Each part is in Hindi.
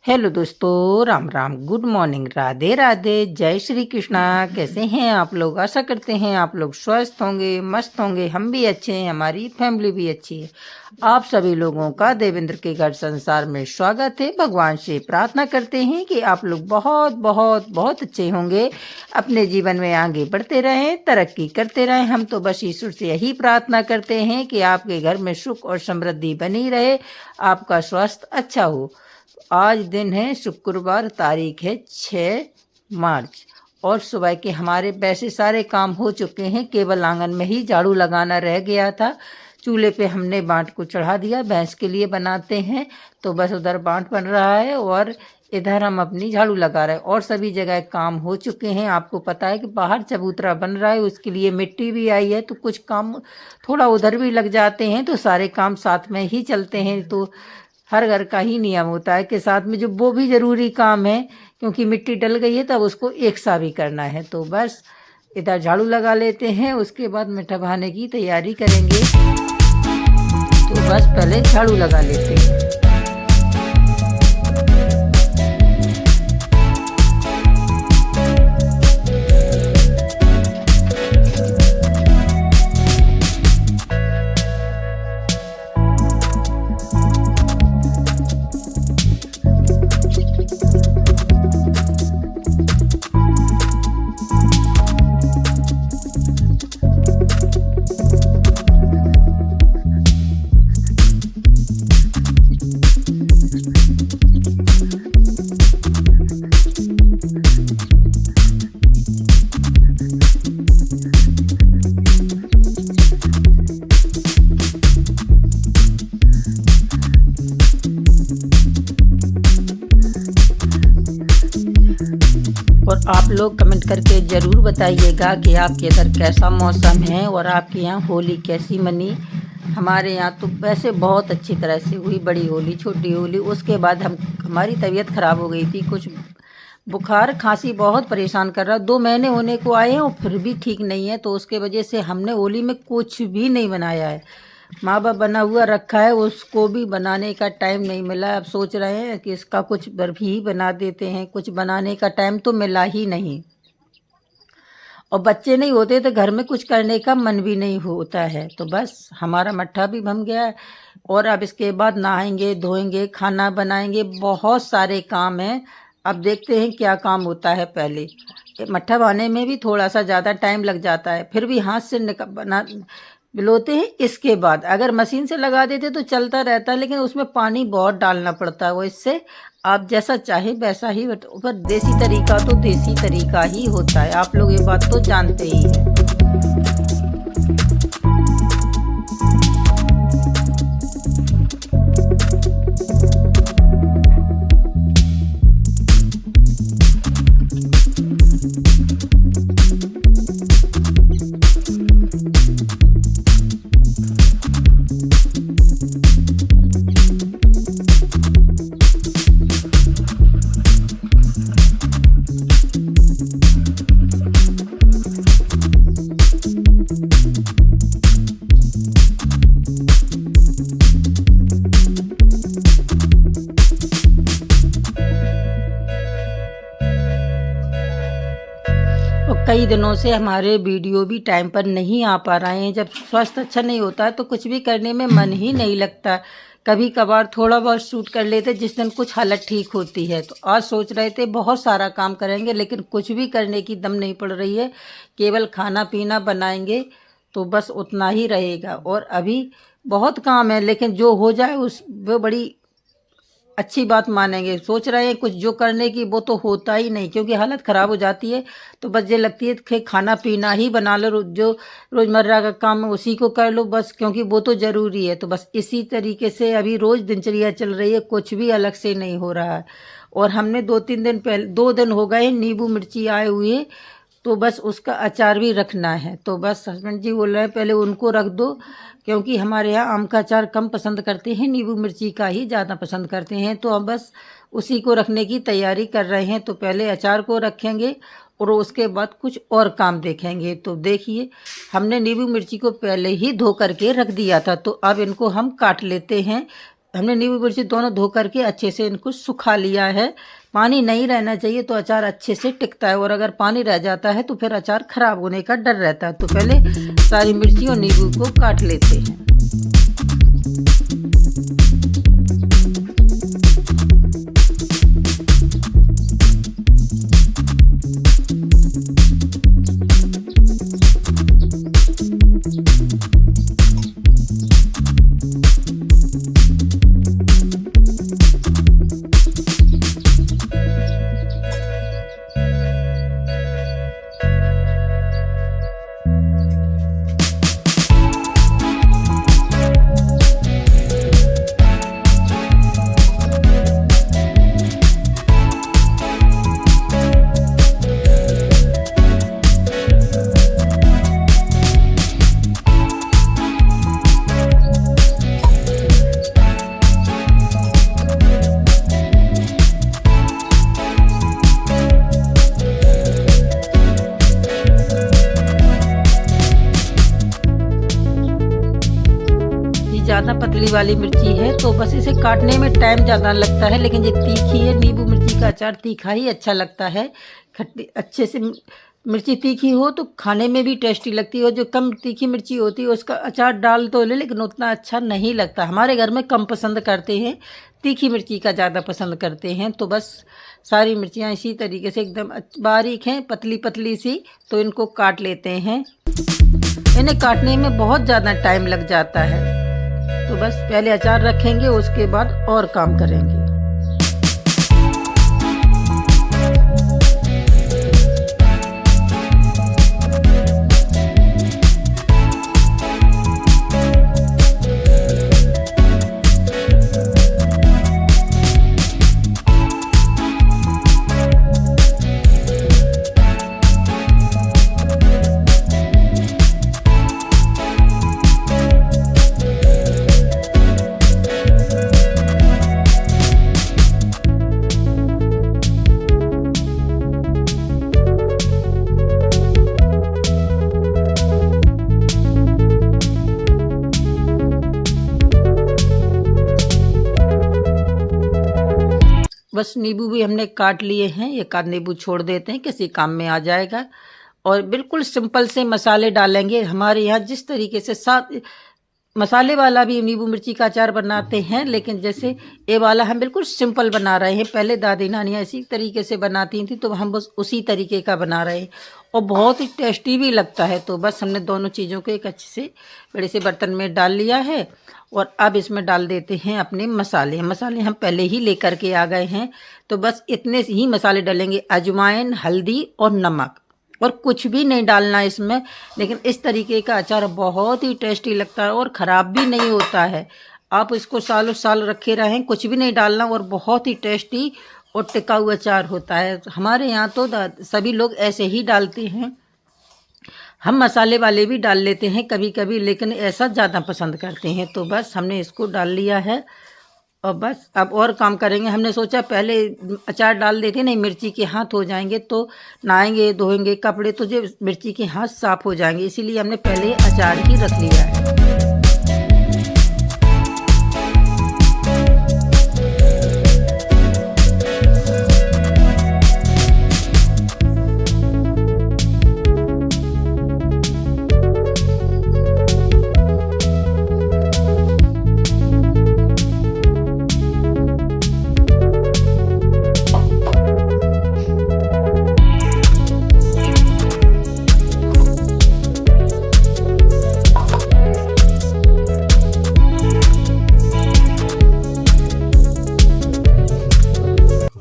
हेलो दोस्तों, राम राम, गुड मॉर्निंग, राधे राधे, जय श्री कृष्णा। कैसे हैं आप लोग? आशा करते हैं आप लोग स्वस्थ होंगे, मस्त होंगे। हम भी अच्छे हैं, हमारी फैमिली भी अच्छी है। आप सभी लोगों का देवेंद्र के घर संसार में स्वागत है। भगवान से प्रार्थना करते हैं कि आप लोग बहुत बहुत बहुत अच्छे होंगे, अपने जीवन में आगे बढ़ते रहें, तरक्की करते रहें। हम तो बस ईश्वर से यही प्रार्थना करते हैं कि आपके घर में सुख और समृद्धि बनी रहे, आपका स्वास्थ्य अच्छा हो। आज दिन है शुक्रवार, तारीख है 6 मार्च और सुबह के हमारे वैसे सारे काम हो चुके हैं। केवल आंगन में ही झाड़ू लगाना रह गया था। चूल्हे पे हमने बाँट को चढ़ा दिया, भैंस के लिए बनाते हैं, तो बस उधर बाँट बन रहा है और इधर हम अपनी झाड़ू लगा रहे हैं। और सभी जगह काम हो चुके हैं। आपको पता है कि बाहर चबूतरा बन रहा है, उसके लिए मिट्टी भी आई है, तो कुछ काम थोड़ा उधर भी लग जाते हैं, तो सारे काम साथ में ही चलते हैं। तो हर घर का ही नियम होता है कि साथ में जो वो भी ज़रूरी काम है, क्योंकि मिट्टी डल गई है तब उसको एक सा भी करना है। तो बस इधर झाड़ू लगा लेते हैं, उसके बाद मीठा बहाने की तैयारी करेंगे। तो बस पहले झाड़ू लगा लेते हैं। और आप लोग कमेंट करके ज़रूर बताइएगा कि आपके इधर कैसा मौसम है और आपके यहाँ होली कैसी मनी। हमारे यहाँ तो वैसे बहुत अच्छी तरह से हुई, बड़ी होली, छोटी होली। उसके बाद हमारी तबीयत ख़राब हो गई थी, कुछ बुखार खांसी बहुत परेशान कर रहा। 2 महीने होने को आए हैं और फिर भी ठीक नहीं है, तो उसके वजह से हमने होली में कुछ भी नहीं बनाया है। माँ बाप बना हुआ रखा है, उसको भी बनाने का टाइम नहीं मिला। अब सोच रहे हैं कि इसका कुछ बर्फी ही बना देते हैं, कुछ बनाने का टाइम तो मिला ही नहीं। और बच्चे नहीं होते तो घर में कुछ करने का मन भी नहीं होता है। तो बस हमारा मट्ठा भी बन गया है और अब इसके बाद नहाएंगे, धोएंगे, खाना बनाएंगे, बहुत सारे काम हैं। अब देखते हैं क्या काम होता है। पहले मट्ठा बनाने में भी थोड़ा सा ज़्यादा टाइम लग जाता है, फिर भी हाथ से बना बिलोते हैं। इसके बाद अगर मशीन से लगा देते तो चलता रहता है, लेकिन उसमें पानी बहुत डालना पड़ता है। वो इससे आप जैसा चाहे वैसा ही, पर देसी तरीका तो देसी तरीका ही होता है। आप लोग ये बात तो जानते ही हैं। और कई दिनों से हमारे वीडियो भी टाइम पर नहीं आ पा रहे हैं। जब स्वास्थ्य अच्छा नहीं होता है तो कुछ भी करने में मन ही नहीं लगता। कभी कभार थोड़ा बहुत शूट कर लेते जिस दिन कुछ हालत ठीक होती है। तो आज सोच रहे थे बहुत सारा काम करेंगे, लेकिन कुछ भी करने की दम नहीं पड़ रही है। केवल खाना पीना बनाएंगे तो बस उतना ही रहेगा। और अभी बहुत काम है, लेकिन जो हो जाए उस वो बड़ी अच्छी बात मानेंगे। सोच रहे हैं कुछ जो करने की, वो तो होता ही नहीं, क्योंकि हालत ख़राब हो जाती है। तो बस ये लगती है कि खाना पीना ही बना लो, जो रोज़मर्रा का काम है उसी को कर लो बस, क्योंकि वो तो ज़रूरी है। तो बस इसी तरीके से अभी रोज़ दिनचर्या चल रही है, कुछ भी अलग से नहीं हो रहा है। और हमने 2-3 दिन पहले, 2 दिन हो गए नींबू मिर्ची आए हुए, तो बस उसका अचार भी रखना है। तो बस हस्बैंड जी बोल रहे हैं पहले उनको रख दो, क्योंकि हमारे यहाँ आम का अचार कम पसंद करते हैं, नींबू मिर्ची का ही ज़्यादा पसंद करते हैं। तो हम बस उसी को रखने की तैयारी कर रहे हैं। तो पहले अचार को रखेंगे और उसके बाद कुछ और काम देखेंगे। तो देखिए, हमने नींबू मिर्ची को पहले ही धो करके रख दिया था, तो अब इनको हम काट लेते हैं। हमने नींबू मिर्ची दोनों धो करके अच्छे से इनको सुखा लिया है। पानी नहीं रहना चाहिए तो अचार अच्छे से टिकता है, और अगर पानी रह जाता है तो फिर अचार खराब होने का डर रहता है। तो पहले सारी मिर्ची और नींबू को काट लेते हैं। ज़्यादा पतली वाली मिर्ची है तो बस इसे काटने में टाइम ज़्यादा लगता है, लेकिन ये तीखी है। नींबू मिर्ची का अचार तीखा ही अच्छा लगता है। खट्टी अच्छे से मिर्ची तीखी हो तो खाने में भी टेस्टी लगती है, और जो कम तीखी मिर्ची होती है उसका अचार डाल तो ले, लेकिन उतना अच्छा नहीं लगता। हमारे घर में कम पसंद करते हैं, तीखी मिर्ची का ज़्यादा पसंद करते हैं। तो बस सारी मिर्चियाँ इसी तरीके से एकदम बारीक हैं, पतली पतली सी, तो इनको काट लेते हैं। इन्हें काटने में बहुत ज़्यादा टाइम लग जाता है। तो बस पहले अचार रखेंगे, उसके बाद और काम करेंगे। बस नींबू भी हमने काट लिए हैं, एक आध नींबू छोड़ देते हैं, किसी काम में आ जाएगा। और बिल्कुल सिंपल से मसाले डालेंगे। हमारे यहाँ जिस तरीके से साथ मसाले वाला भी नींबू मिर्ची का अचार बनाते हैं, लेकिन जैसे ये वाला हम बिल्कुल सिंपल बना रहे हैं। पहले दादी नानियाँ इसी तरीके से बनाती थी, तो हम बस उसी तरीके का बना रहे हैं, और बहुत ही टेस्टी भी लगता है। तो बस हमने दोनों चीज़ों को एक अच्छे से बड़े से बर्तन में डाल लिया है, और अब इसमें डाल देते हैं अपने मसाले। मसाले हम पहले ही लेकर के आ गए हैं, तो बस इतने ही मसाले डालेंगे, अजवाइन, हल्दी और नमक, और कुछ भी नहीं डालना इसमें। लेकिन इस तरीके का अचार बहुत ही टेस्टी लगता है और ख़राब भी नहीं होता है। आप इसको सालों साल रखे रहें, कुछ भी नहीं डालना, और बहुत ही टेस्टी और टिकाऊ अचार होता है। हमारे यहाँ तो सभी लोग ऐसे ही डालते हैं। हम मसाले वाले भी डाल लेते हैं कभी कभी, लेकिन ऐसा ज़्यादा पसंद करते हैं। तो बस हमने इसको डाल लिया है, और बस अब और काम करेंगे। हमने सोचा पहले अचार डाल देते, नहीं मिर्ची के हाथ हो जाएंगे, तो नहाएंगे धोएंगे कपड़े तो जो मिर्ची के हाथ साफ हो जाएंगे, इसीलिए हमने पहले अचार ही रख लिया है।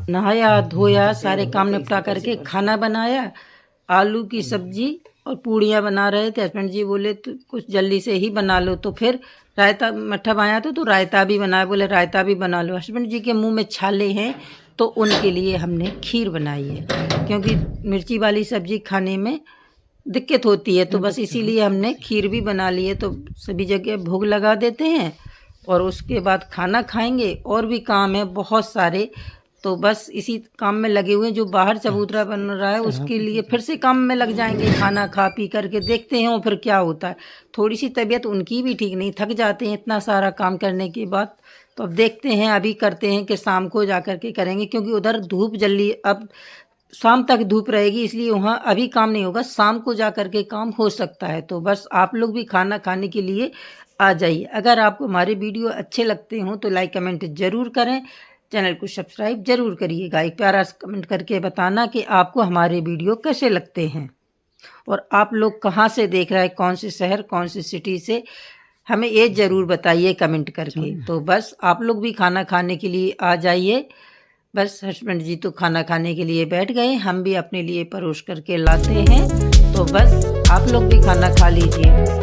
नहाया धोया, सारे काम निपटा करके खाना बनाया। आलू की सब्जी और पूड़ियाँ बना रहे थे। हस्बैंड जी बोले तो कुछ जल्दी से ही बना लो, तो फिर रायता मट्ठा आया था तो रायता भी बनाया, बोले रायता भी बना लो। हस्बैंड जी के मुंह में छाले हैं, तो उनके लिए हमने खीर बनाई है, क्योंकि मिर्ची वाली सब्जी खाने में दिक्कत होती है, तो बस इसीलिए हमने खीर भी बना ली है। तो सभी जगह भोग लगा देते हैं और उसके बाद खाना खाएंगे। और भी काम है बहुत सारे, तो बस इसी काम में लगे हुए हैं। जो बाहर चबूतरा बन रहा है उसके लिए फिर से काम में लग जाएंगे, खाना खा पी करके देखते हैं और फिर क्या होता है। थोड़ी सी तबीयत उनकी भी ठीक नहीं, थक जाते हैं इतना सारा काम करने के बाद। तो अब देखते हैं, अभी करते हैं कि शाम को जा कर के करेंगे, क्योंकि उधर धूप जल्दी अब शाम तक धूप रहेगी, इसलिए वहाँ अभी काम नहीं होगा, शाम को जा कर के काम हो सकता है। तो बस आप लोग भी खाना खाने के लिए आ जाइए। अगर आपको हमारे वीडियो अच्छे लगते हों तो लाइक कमेंट ज़रूर करें, चैनल को सब्सक्राइब ज़रूर करिएगा। एक प्यारा सा कमेंट करके बताना कि आपको हमारे वीडियो कैसे लगते हैं और आप लोग कहाँ से देख रहे हैं, कौन से शहर कौन सी सिटी से, हमें ये ज़रूर बताइए कमेंट करके। तो बस आप लोग भी खाना खाने के लिए आ जाइए। बस हस्बैंड जी तो खाना खाने के लिए बैठ गए, हम भी अपने लिए परोस करके लाते हैं। तो बस आप लोग भी खाना खा लीजिए।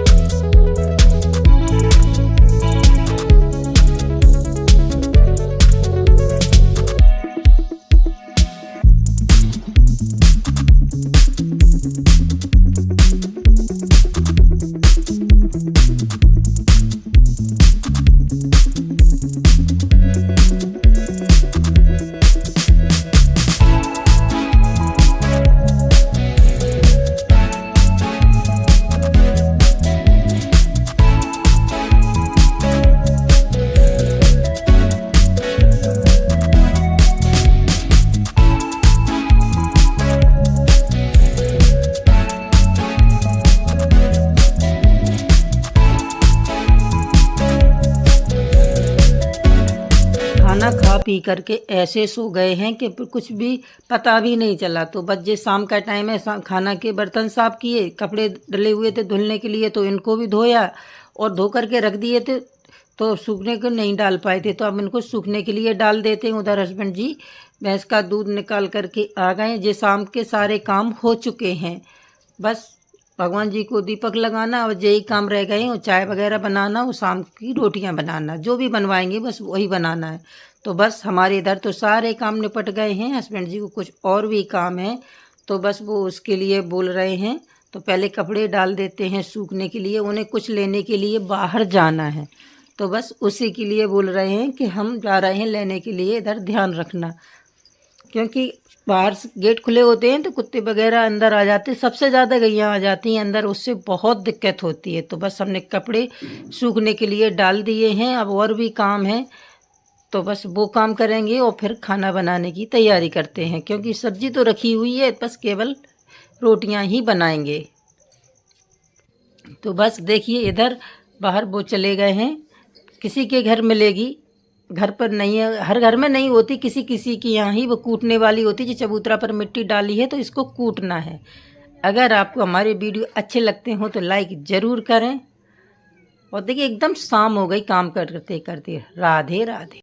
खाना खा पी करके ऐसे सो गए हैं कि कुछ भी पता भी नहीं चला। तो बस ये शाम का टाइम है, खाना के बर्तन साफ़ किए, कपड़े डले हुए थे धुलने के लिए तो इनको भी धोया और धो करके रख दिए थे। तो सूखने को नहीं डाल पाए थे, तो अब इनको सूखने के लिए डाल देते हैं। उधर हस्बैंड जी भैंस का दूध निकाल करके आ गए। ये शाम के सारे काम हो चुके हैं, बस भगवान जी को दीपक लगाना और यही काम रह गए हैं। और चाय वगैरह बनाना और शाम की रोटियां बनाना, जो भी बनवाएंगे बस वही बनाना है। तो बस हमारे इधर तो सारे काम निपट गए हैं। हस्बैंड जी को कुछ और भी काम है, तो बस वो उसके लिए बोल रहे हैं। तो पहले कपड़े डाल देते हैं सूखने के लिए, उन्हें कुछ लेने के लिए बाहर जाना है। तो बस उसी के लिए बोल रहे हैं कि हम जा रहे हैं लेने के लिए, इधर ध्यान रखना, क्योंकि बाहर से गेट खुले होते हैं तो कुत्ते वगैरह अंदर आ जाते हैं, सबसे ज़्यादा गैया आ जाती हैं अंदर, उससे बहुत दिक्कत होती है। तो बस हमने कपड़े सूखने के लिए डाल दिए हैं, अब और भी काम है तो बस वो काम करेंगे और फिर खाना बनाने की तैयारी करते हैं, क्योंकि सब्जी तो रखी हुई है, बस केवल रोटियां ही बनाएंगे। तो बस देखिए इधर बाहर वो चले गए हैं, किसी के घर मिलेगी, घर पर नहीं है, हर घर में नहीं होती, किसी किसी की यहाँ ही वो कूटने वाली होती। जो चबूतरा पर मिट्टी डाली है तो इसको कूटना है। अगर आपको हमारे वीडियो अच्छे लगते हो तो लाइक ज़रूर करें। और देखिए एकदम शाम हो गई काम करते करते। राधे राधे।